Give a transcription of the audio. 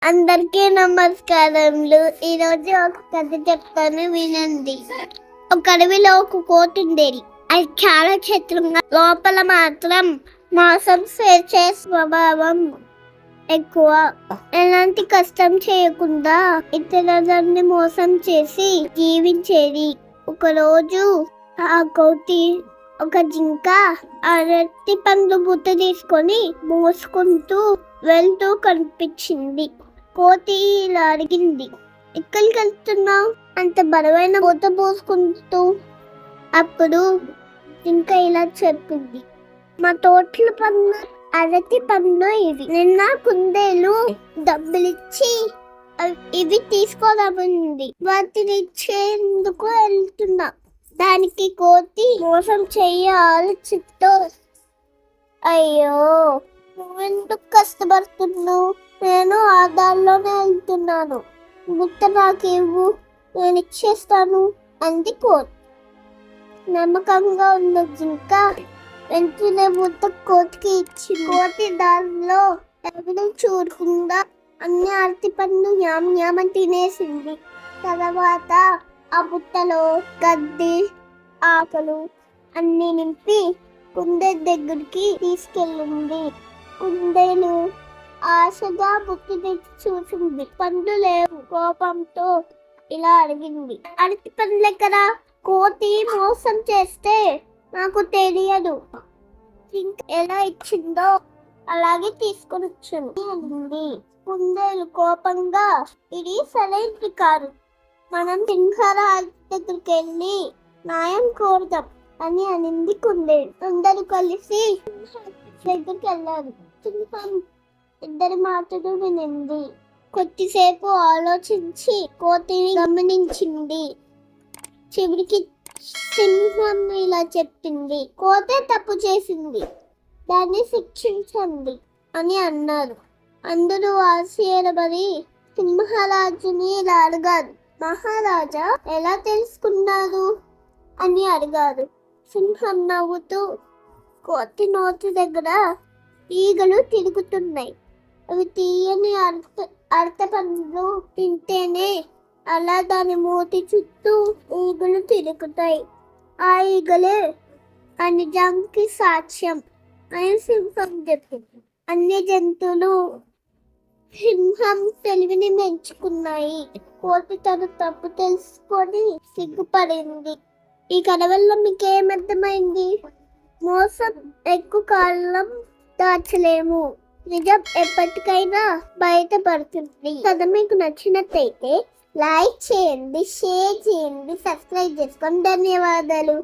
అందరికీ నమస్కారములు. ఈరోజు ఒక కథ చెప్తాను, వినండి. ఒక అడవిలో ఒక కోతి ఉండేది. అది చాలా చతురంగా, లోపల మాత్రం మోసం చేసే స్వభావం ఎక్కువ. ఎలాంటి కష్టం చేయకుండా ఇతరులని మోసం చేసి జీవించేది. ఒకరోజు ఆ కోతి ఒక జింక అరటి పండు బుట్ట తీసుకొని మోసుకుంటూ వెళ్తూ కనిపించింది. కోతి ఇలా అడిగింది, ఎక్కడికి వెళ్తున్నావు అంత బరువైన బుట్ట పోసుకుంటూ? అప్పుడు జింక ఇలా చెప్పింది, మా తోటల పండ్లు అరటి పండ్లు ఇవి. నిన్న కుందేలు డబ్బులిచ్చి ఇవి తీసుకోదామని వాటిని ఇచ్చేందుకు వెళ్తున్నా. దానికి కోతి మోసం చెయ్య ఆలోచిస్తూ, అయ్యో నువ్వెందుకు కష్టపడుతున్నావు, నేను ఆ దారిలోనే వెళ్తున్నాను, బుట్ట నాకు ఇవ్వు, నేను ఇచ్చేస్తాను అంది కోతి. నమ్మకంగా ఉన్న జింక వెంటనే బుట్ట కోతికి ఇచ్చి, కోతి దారిలో ఎవరు చూడకుండా అన్ని అరటి పండ్లు యామని తినేసింది. తర్వాత ఆ బుట్టలో గడ్డి ఆకలు అన్ని నింపి కుందేలు దగ్గరికి తీసుకెళ్ళింది. కుందేలు ఆశగా బుట్ట తెచ్చి చూసింది, పండ్లు లేవు. కోపంతో ఇలా అడిగింది, అరటి పండ్లు ఎక్కడా? కోతి మోసం చేస్తే నాకు తెలియదు, ఇంకా ఎలా ఇచ్చిందో అలాగే తీసుకొని వచ్చాను అంది. కుందేలు కోపంగా, ఇది సరైనది కాదు, మనం సింహరాజు దగ్గరికి వెళ్ళి న్యాయం కోరుదాం అని అనింది కుందేలు. అందరూ కలిసి దగ్గరికి వెళ్ళారు. సింహం ఇద్దరి మాటలు వినింది. కొద్దిసేపు ఆలోచించి కోతిని గమనించింది. చివరికి సింహం ఇలా చెప్పింది, కోతే తప్పు చేసింది, దాన్ని శిక్షించండి అని అన్నారు. అందరూ ఆశ్చర్యపడి సింహరాజుని ఇలా అడిగారు, మహారాజా ఎలా తెలుసుకున్నారు అని అడిగారు. సింహం నవ్వుతూ, కోతి నోటి దగ్గర ఈగలు తిరుగుతున్నాయి, అవి తీయని అరటి పండ్లు తింటేనే అలా దాని మూతి చుట్టూ ఈగలు తిరుగుతాయి, ఆ ఈగలే ఆ నిజానికి సాక్ష్యం అని సింహం చెప్పింది. అన్ని జంతువులు సింహం తెలివిని మెచ్చుకున్నాయి. కోతి తన తప్పు తెలుసుకొని సిగ్గుపడింది. ఈ కథ వల్ల మీకేం అర్థమైంది? మోసం ఎక్కువ కాలం దాచలేము, నిజం ఎప్పటికైనా బయటపడుతుంది. కథ మీకు నచ్చినట్టయితే లైక్ చేయండి, షేర్ చేయండి, సబ్స్క్రైబ్ చేసుకోండి. ధన్యవాదాలు.